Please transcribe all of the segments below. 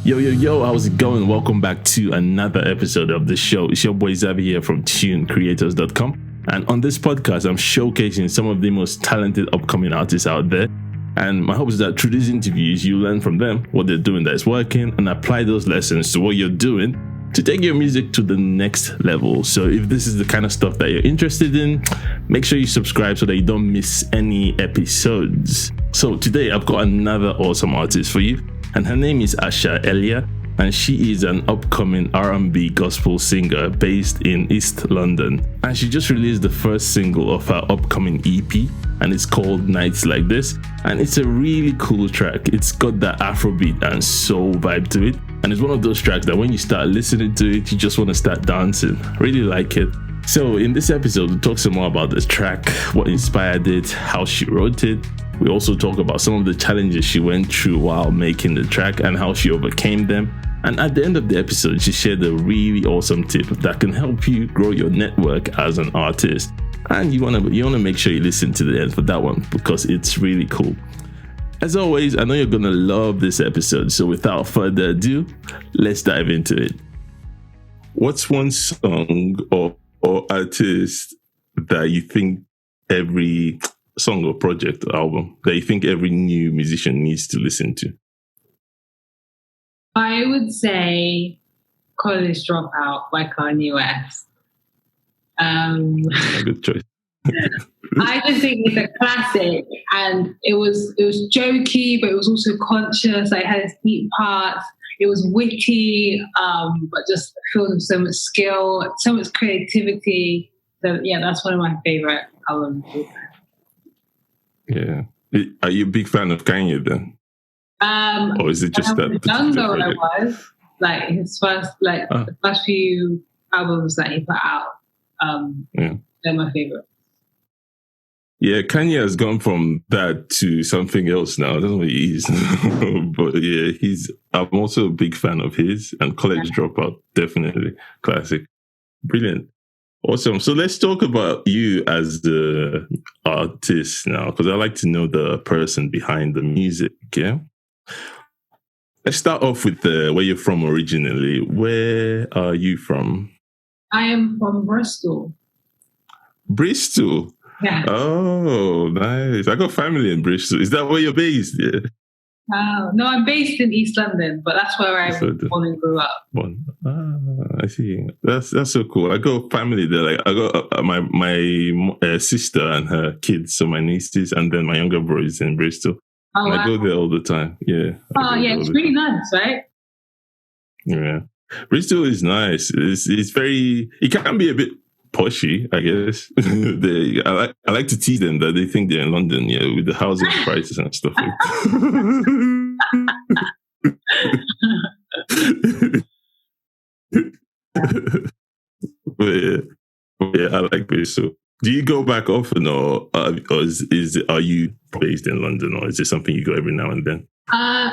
Yo, how's it going? Welcome back to another episode of the show. It's your boy Zabi here from tunecreators.com. And on this podcast, I'm showcasing some of the most talented upcoming artists out there. And my hope is that through these interviews, you learn from them what they're doing that is working and apply those lessons to what you're doing to take your music to the next level. So if this is the kind of stuff that you're interested in, make sure you subscribe so that you don't miss any episodes. So today I've got another awesome artist for you, and her name is Asha Elia, and she is an upcoming R&B gospel singer based in East London. And she just released the first single of her upcoming EP, and it's called Nights Like This. And it's a really cool track. It's got that Afrobeat and soul vibe to it. And it's one of those tracks that when you start listening to it, you just want to start dancing. Really like it. So in this episode, we talk some more about the track, what inspired it, how she wrote it. We also talk about some of the challenges she went through while making the track and how she overcame them. And at the end of the episode, she shared a really awesome tip that can help you grow your network as an artist. And you wanna make sure you listen to the end for that one because it's really cool. As always, I know you're gonna love this episode. So without further ado, let's dive into it. What's one song or artist that you think every song or project or album that you think every new musician needs to listen to? I would say College Dropout by Kanye West. Good choice. I just think it's a classic, and it was jokey, but it was also conscious. Like, it had its deep parts. It was witty, but just filled with so much skill, so much creativity. So yeah, that's one of my favorite albums. Yeah. Are you a big fan of Kanye then? Or is it just that? Younger, I was like his first, the first few albums that he put out. They're my favorite. Yeah, Kanye has gone from that to something else now. I don't know what he is, but yeah, I'm also a big fan of his, and College Dropout, definitely classic, brilliant. Awesome. So let's talk about you as the artist now, because I like to know the person behind the music. Yeah. Let's start off with where you're from originally. Where are you from? I am from Bristol. Bristol? Yeah. Oh, nice. I got family in Bristol. Is that where you're based? Yeah. No, I'm based in East London, but that's where I was born and grew up. I see. That's so cool. I got family there. Like I got my sister and her kids, so my nieces, and then my younger brother is in Bristol. Oh, and I go there all the time. Yeah. It's really nice, right? Yeah. Bristol is nice. It's very. It can be a bit poshy, I guess. I like to tease them that they think they're in London, with the housing prices and stuff like that. I like Bristol. Do you go back often, or are you based in London, or is it something you go every now and then?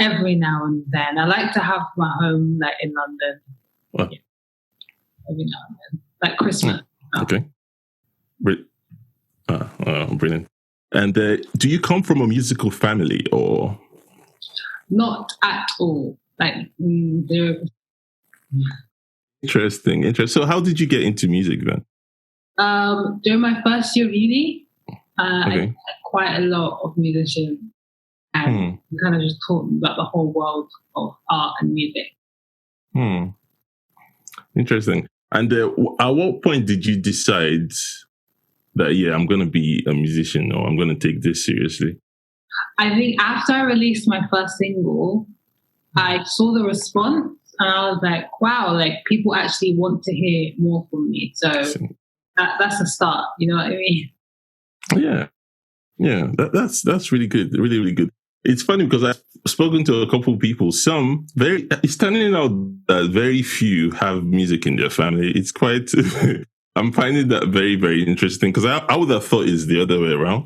Every now and then. I like to have my home in London. Wow. Yeah. Every now and then, like Christmas. Okay. Brilliant. And do you come from a musical family, or? Not at all. Interesting. So how did you get into music then? During my first year of uni, I met quite a lot of musicians, and kind of just taught me about the whole world of art and music. Interesting. And at what point did you decide that, I'm going to be a musician, or I'm going to take this seriously? I think after I released my first single, I saw the response, and I was like, wow, like people actually want to hear more from me. So that's a start, you know what I mean? Yeah, that's really good, really, really good. It's funny because I've spoken to a couple of people. It's turning out that very few have music in their family. It's quite, I'm finding that very, very interesting because I would have thought it's the other way around,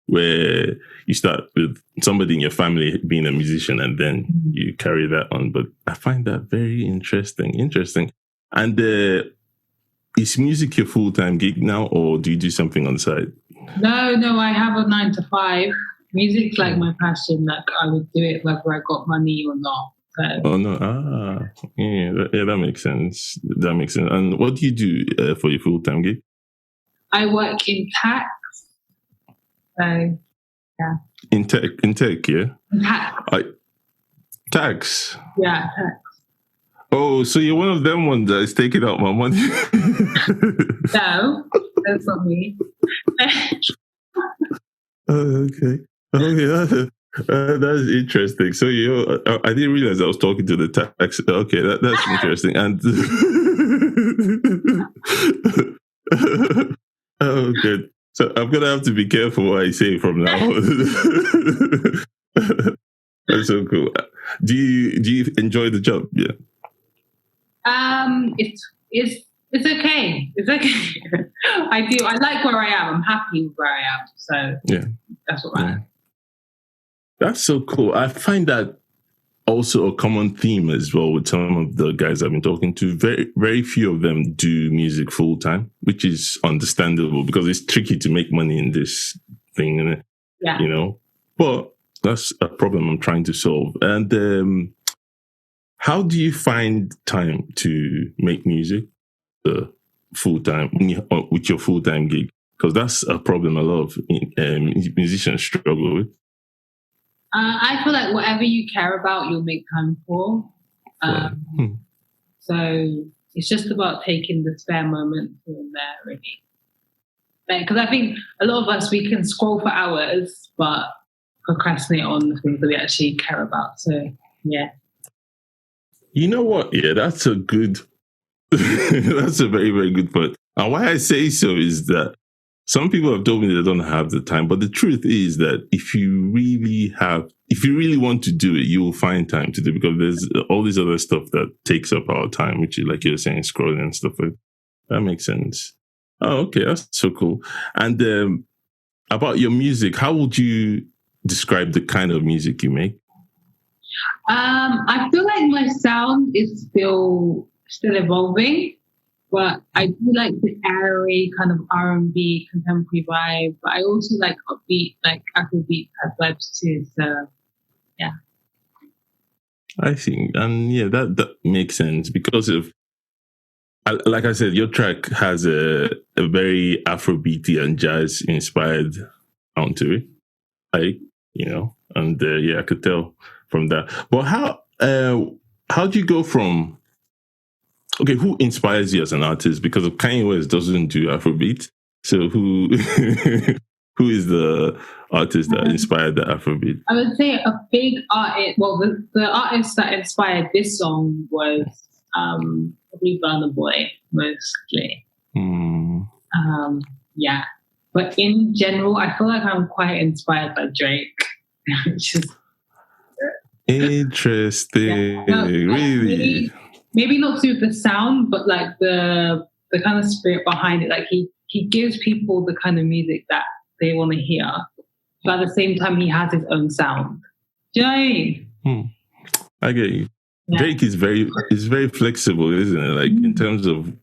where you start with somebody in your family being a musician and then you carry that on. But I find that very interesting. And is music your full-time gig now, or do you do something on the side? No, I have a 9 to 5. Music's like my passion. Like I would do it whether I got money or not. So, Oh no! That makes sense. That makes sense. And what do you do for your full-time gig? I work in tax. So yeah. In tech, yeah. Tax. Tax. Yeah, tax. Oh, so you're one of them ones that is taking out my money? No, that's not me. Okay. That's interesting. So I didn't realize I was talking to the tax. Okay, that's interesting. And oh, good. So I'm gonna have to be careful what I say from now on. That's so cool. Do you enjoy the job? Yeah. It's okay. It's okay. I do. I like where I am. I'm happy with where I am. So yeah, that's what matters. That's so cool. I find that also a common theme as well with some of the guys I've been talking to. Very, very few of them do music full time, which is understandable because it's tricky to make money in this thing, innit? Yeah. You know, but that's a problem I'm trying to solve. And how do you find time to make music full time with your full time gig? Because that's a problem a lot of musicians struggle with. I feel like whatever you care about, you'll make time for. So it's just about taking the spare moment here and there, really. Because I think a lot of us, we can scroll for hours, but procrastinate on the things that we actually care about. So, yeah. You know what? Yeah, that's a good, that's a very, very good point. And why I say so is that some people have told me they don't have the time, but the truth is that if you really want to do it, you will find time to do it because there's all this other stuff that takes up our time, which is like you're saying, scrolling and stuff like that. That makes sense. Oh, okay. That's so cool. And about your music, how would you describe the kind of music you make? I feel like my sound is still evolving, but I do like the airy kind of R&B contemporary vibe. But I also like upbeat, like Afrobeat type vibes too. So, yeah. I think, and yeah, that makes sense because of, like I said, your track has a very Afrobeaty and jazz inspired sound to it, and yeah, I could tell from that. But how do you go from? Okay, who inspires you as an artist? Because Kanye West doesn't do Afrobeat, so who who is the artist that inspired the Afrobeat? I would say a big artist. Well, the artist that inspired this song was probably Burna Boy mostly. Yeah, but in general, I feel like I'm quite inspired by Drake, which is interesting. Yeah. Really. Maybe not to the sound, but like the kind of spirit behind it. Like he gives people the kind of music that they want to hear, but at the same time, he has his own sound. Do you know what I mean? I get you. Yeah. Drake is very flexible, isn't it? Like in terms of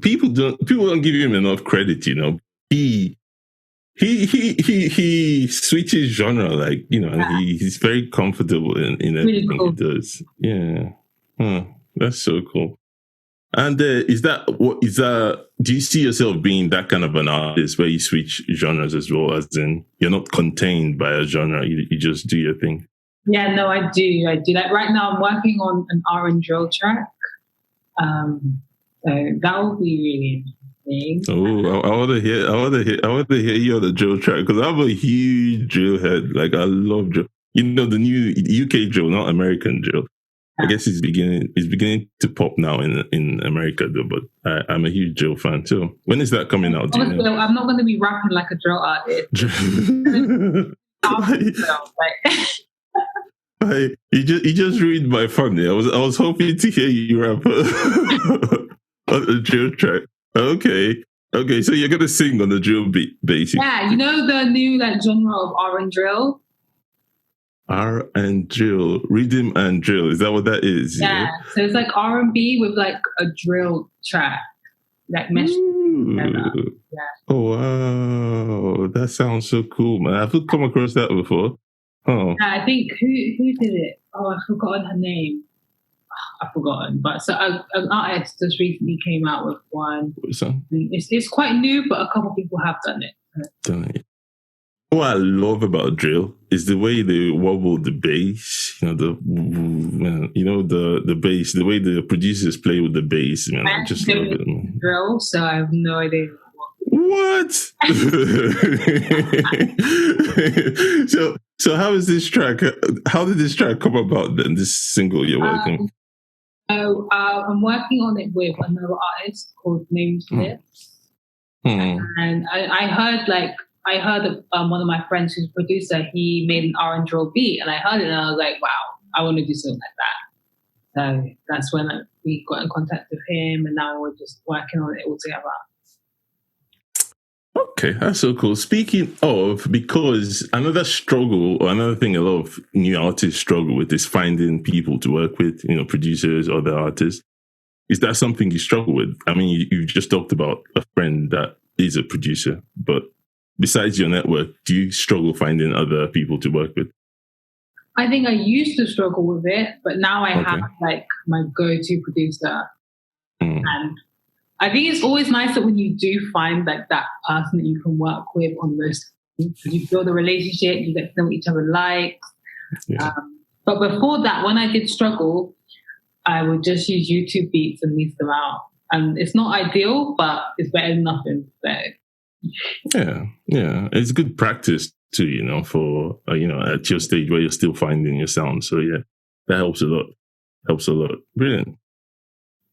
people don't give him enough credit. You know, he switches genre, like and he's very comfortable in everything really cool. He does. Yeah. That's so cool. And do you see yourself being that kind of an artist where you switch genres as well, as in you're not contained by a genre, you just do your thing? Yeah, no, I do. Like right now I'm working on an R&B drill track. So that will be really interesting. Oh, I want to hear you on the drill track because I'm a huge drill head. Like I love drill. The new UK drill, not American drill. I guess it's beginning to pop now in America though, but I'm a huge drill fan too. When is that coming out? I'm not going to be rapping like a drill artist. You just ruined my fun. I was hoping to hear you rap on a drill track. Okay, so you're gonna sing on the drill beat, basically. Yeah, the new genre of R&B drill. R and drill, rhythm and drill. Is that what that is? Yeah. So it's like R&B with like a drill track, like meshed together. Yeah. Oh wow, that sounds so cool, man. I've come across that before. Oh. I think who did it? I've forgotten her name. I've forgotten, but so an artist just recently came out with one. It's quite new, but a couple of people have done it. What I love about drill is the way they wobble the bass. The bass, the way the producers play with the bass. Man, I just love it. Man. Drill, so I have no idea. What? So how is this track? How did this track come about then? This single you're working. I'm working on it with another artist called Names Lips, and I heard one of my friends who's a producer. He made an R&B beat, and I heard it, and I was like, wow, I want to do something like that. So that's when we got in contact with him, and now we're just working on it all together. Okay, that's so cool. Speaking of, because another struggle or another thing a lot of new artists struggle with is finding people to work with, producers, other artists. Is that something you struggle with? I mean, you just talked about a friend that is a producer, but besides your network, do you struggle finding other people to work with? I think I used to struggle with it, but now I have my go-to producer. And I think it's always nice that when you do find that person that you can work with on those things, you build a relationship, you get to know what each other likes. Yeah. But before that, when I did struggle, I would just use YouTube beats and leave them out. And it's not ideal, but it's better than nothing. So. Yeah. It's good practice too, for, at your stage where you're still finding your sound. So yeah, that helps a lot. Brilliant.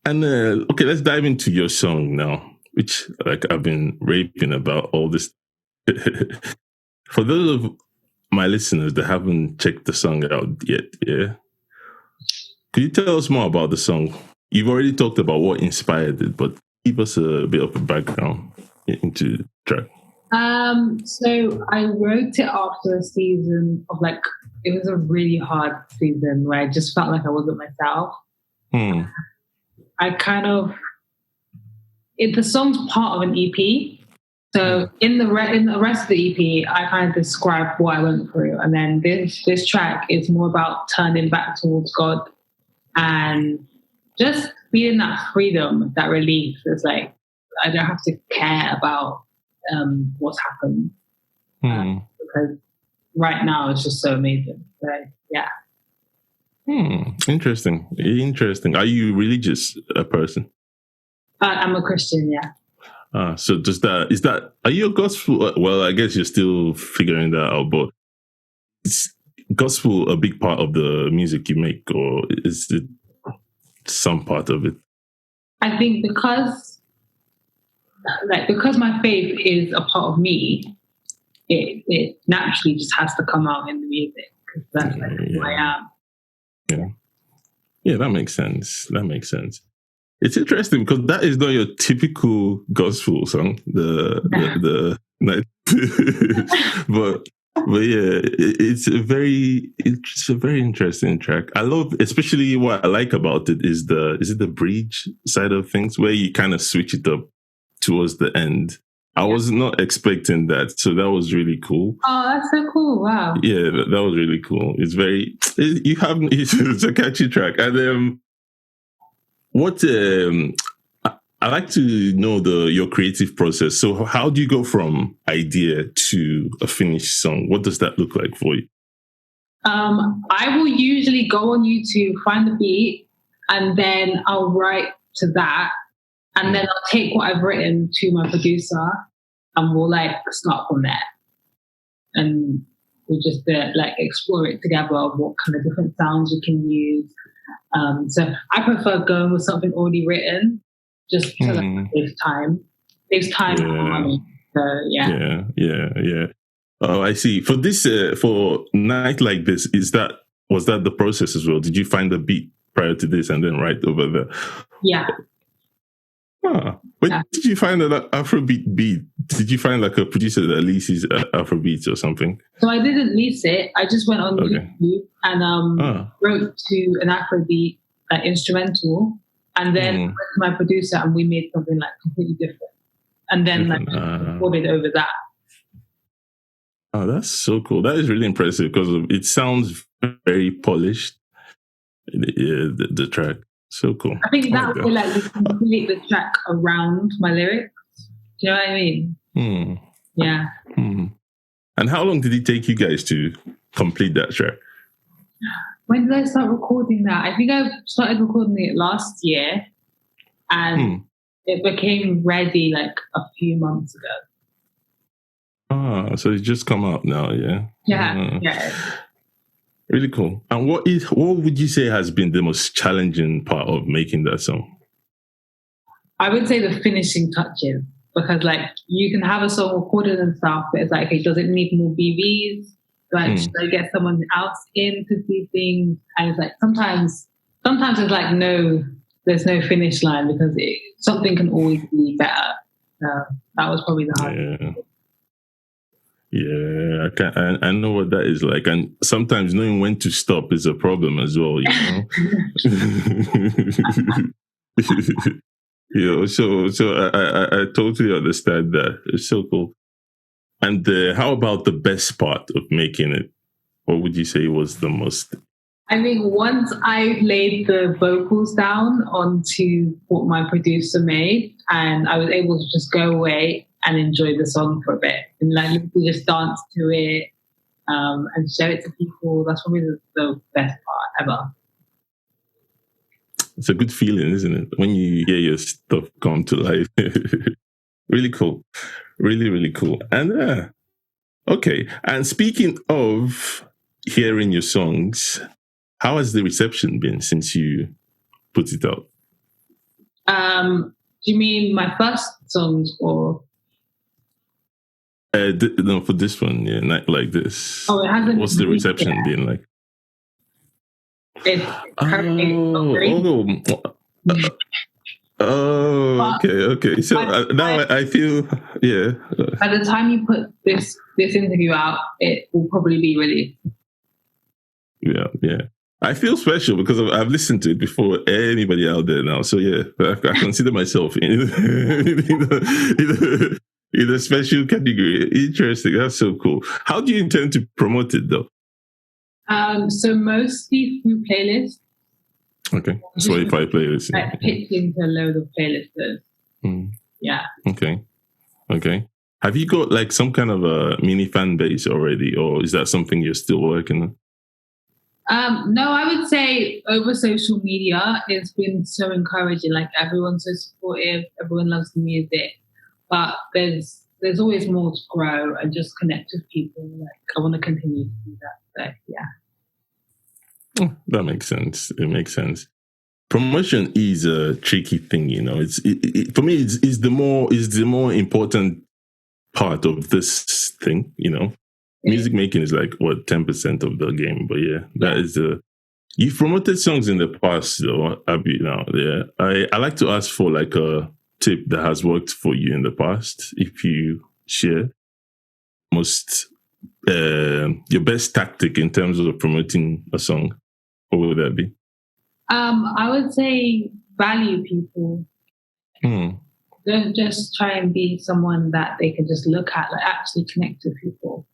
And okay, let's dive into your song now, which I've been raving about all this. For those of my listeners that haven't checked the song out yet, yeah, could you tell us more about the song? You've already talked about what inspired it, but give us a bit of a background into the track. So I wrote it after a season of it was a really hard season where I just felt like I wasn't myself. I the song's part of an EP. So in the rest of the EP, I kind of described what I went through. And then this track is more about turning back towards God and just feeling that freedom, that relief. It's like, I don't have to care about what's happened. Because right now it's just so amazing. So, yeah. Interesting. Are you religious a person? I'm a Christian, yeah. So are you a gospel? Well, I guess you're still figuring that out, but is gospel a big part of the music you make, or is it some part of it? I think because my faith is a part of me, it naturally just has to come out in the music, because that's who I am. Yeah, that makes sense. It's interesting because that is not your typical gospel song. But yeah, it's a very interesting track. I love, especially what I like about it is the bridge side of things, where you kind of switch it up towards the end. I was not expecting that, so that was really cool. Oh, that's so cool! Wow. Yeah, that was really cool. It's a catchy track, and I like to know your creative process. So, how do you go from idea to a finished song? What does that look like for you? I will usually go on YouTube, find the beat, and then I'll write to that. And then I'll take what I've written to my producer, and we'll start from there. And we'll just explore it together of what kind of different sounds we can use. So I prefer going with something already written, just so that it saves time. And money. So Yeah. Oh, I see. For this, for Night Like This, was that the process as well? Did you find the beat prior to this and then write over there? Yeah. Did you find an Afrobeat beat? Did you find a producer that leases Afrobeats or something? So I didn't lease it. I just went on YouTube and wrote to an Afrobeat instrumental, and then went to my producer, and we made something completely different, and then recorded over that. Oh, that's so cool. That is really impressive because it sounds very polished. Yeah, the track. So cool. I think that would like complete the track around my lyrics. Do you know what I mean? Yeah. And how long did it take you guys to complete that track? When did I start recording that? I think I started recording it last year, and it became ready like a few months ago. So it's just come out now, yeah? Yeah. Really cool. And what would you say has been the most challenging part of making that song? I would say the finishing touches, because like you can have a song recorded and stuff, but it's like, okay, does it need more BVs? Like, should I get someone else in to do things? And it's like sometimes it's like there's no finish line, because something can always be better. So that was probably the hardest. Yeah, I know what that is like, and sometimes knowing when to stop is a problem as well. You know. So I totally understand that. It's so cool. And how about the best part of making it? What would you say was the most? I think once I laid the vocals down onto what my producer made, and I was able to just go away and enjoy the song for a bit, and like just dance to it and show it to people. That's probably the best part ever. It's a good feeling, isn't it? When you hear your stuff come to life. Really cool. Really, really cool. And okay. And speaking of hearing your songs, how has the reception been since you put it out? Do you mean my first songs or? No, for this one, yeah, not like this. Oh, it hasn't. What's the reception been like? It's okay. So now I feel, yeah. By the time you put this interview out, it will probably be released. Yeah. I feel special because I've listened to it before anybody out there now. So yeah, I consider myself in a special category. Interesting. That's so cool. How do you intend to promote it though? So mostly through playlists. Okay. Spotify playlists. Like pitch into a load of playlists. Yeah. Okay. Have you got like some kind of a mini fan base already, or is that something you're still working on? No, I would say over social media, it's been so encouraging. Like everyone's so supportive, everyone loves the music, but there's always more to grow and just connect with people. Like I want to continue to do that. So yeah. That makes sense. It makes sense. Promotion is a tricky thing, you know. For me, it's the more important part of this thing, you know. Music making is like 10% of the game, but yeah, that is You've promoted songs in the past, though, Abby. Now, yeah, I like to ask for like a tip that has worked for you in the past. If you share your best tactic in terms of promoting a song, what would that be? I would say value people. Don't just try and be someone that they can just look at. Like actually connect with people.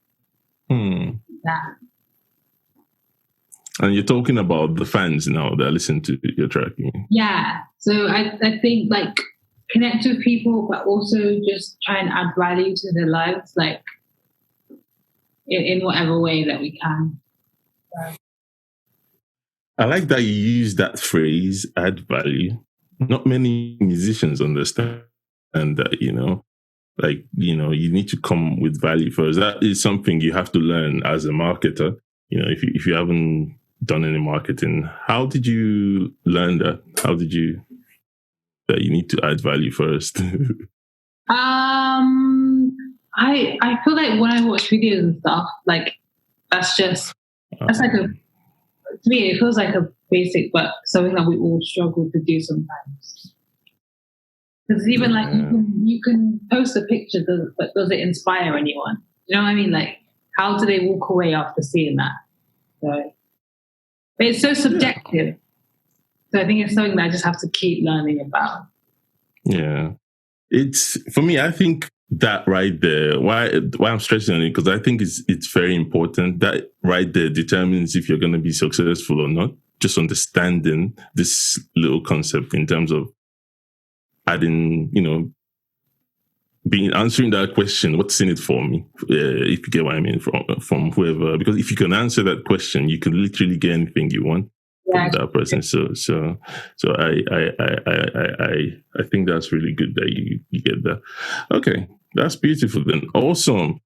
That. And you're talking about the fans now that listen to your track. Yeah. So I think like connect with people, but also just try and add value to their lives, like in whatever way that we can. I like that you use that phrase, add value. Not many musicians understand that, you know. Like, you know, you need to come with value first. That is something you have to learn as a marketer. You know, if you haven't done any marketing, how did you learn that? How did you that you need to add value first? I feel like when I watch videos and stuff, like that's like to me it feels like a basic, but something that we all struggle to do sometimes. Because even like you can post a picture, but does it inspire anyone? You know what I mean? Like, how do they walk away after seeing that? So, but it's so subjective. So I think it's something that I just have to keep learning about. Yeah, it's for me. I think that right there. Why I'm stressing on it, because I think it's very important. That right there determines if you're going to be successful or not. just understanding this little concept in terms of adding, answering that question, what's in it for me? If you get what I mean, from whoever, because if you can answer that question, you can literally get anything you want from that person. So I think that's really good that you get that. Okay, that's beautiful then. Awesome.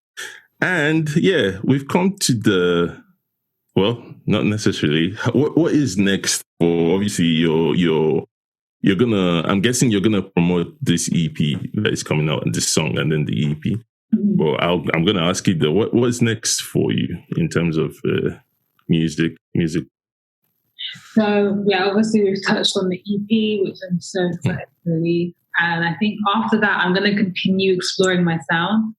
And yeah, we've come to not necessarily. What is next for, obviously, I'm guessing you're gonna promote this EP that is coming out, and this song, and then the EP. Well, I'm gonna ask you though, what's next for you in terms of music? So yeah, obviously we've touched on the EP, which I'm so excited to release, and I think after that I'm gonna continue exploring my sound.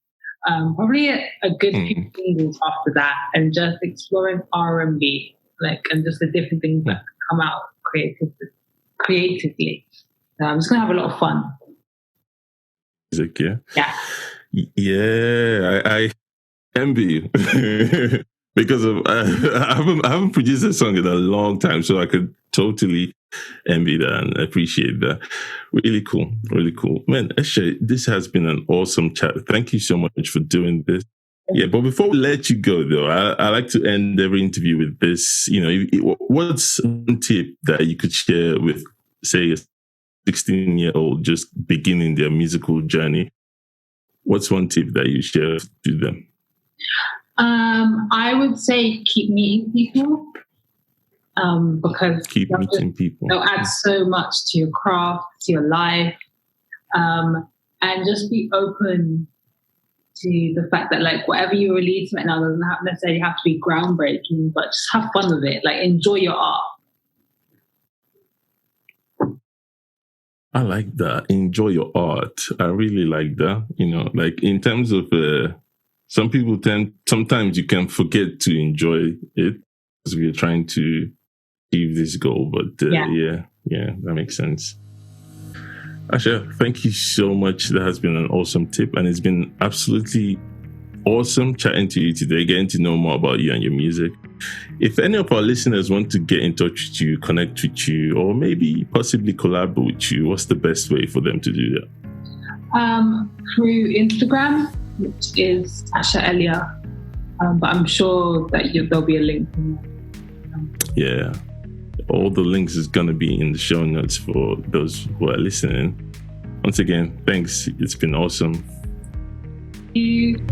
Probably a good few singles after that, and just exploring R&B, and just the different things that come out creatively. I'm just gonna have a lot of fun. Music, yeah. Yeah. I envy you because I haven't produced a song in a long time, so I could totally envy that and appreciate that. Really cool, man. Asha, this has been an awesome chat. Thank you so much for doing this. Yeah, but before we let you go, though, I like to end every interview with this. What's one tip that you could share with, say, a 16-year-old just beginning their musical journey? What's one tip that you share to them? I would say keep meeting people. Because they'll add so much to your craft, to your life, and just be open to the fact that whatever you release right now doesn't necessarily have to be groundbreaking, but just have fun with it. Enjoy your art. I like that. Enjoy your art. I really like that. In terms of some people sometimes you can forget to enjoy it because we're trying to achieve this goal. But yeah, that makes sense. Asha, thank you so much. That has been an awesome tip, and it's been absolutely awesome chatting to you today, getting to know more about you and your music. If any of our listeners want to get in touch with you, connect with you, or maybe possibly collaborate with you, what's the best way for them to do that? Through Instagram, which is Asha Elia. But I'm sure that there'll be a link. Yeah. All the links is going to be in the show notes for those who are listening. Once again, thanks. It's been awesome. Thank you.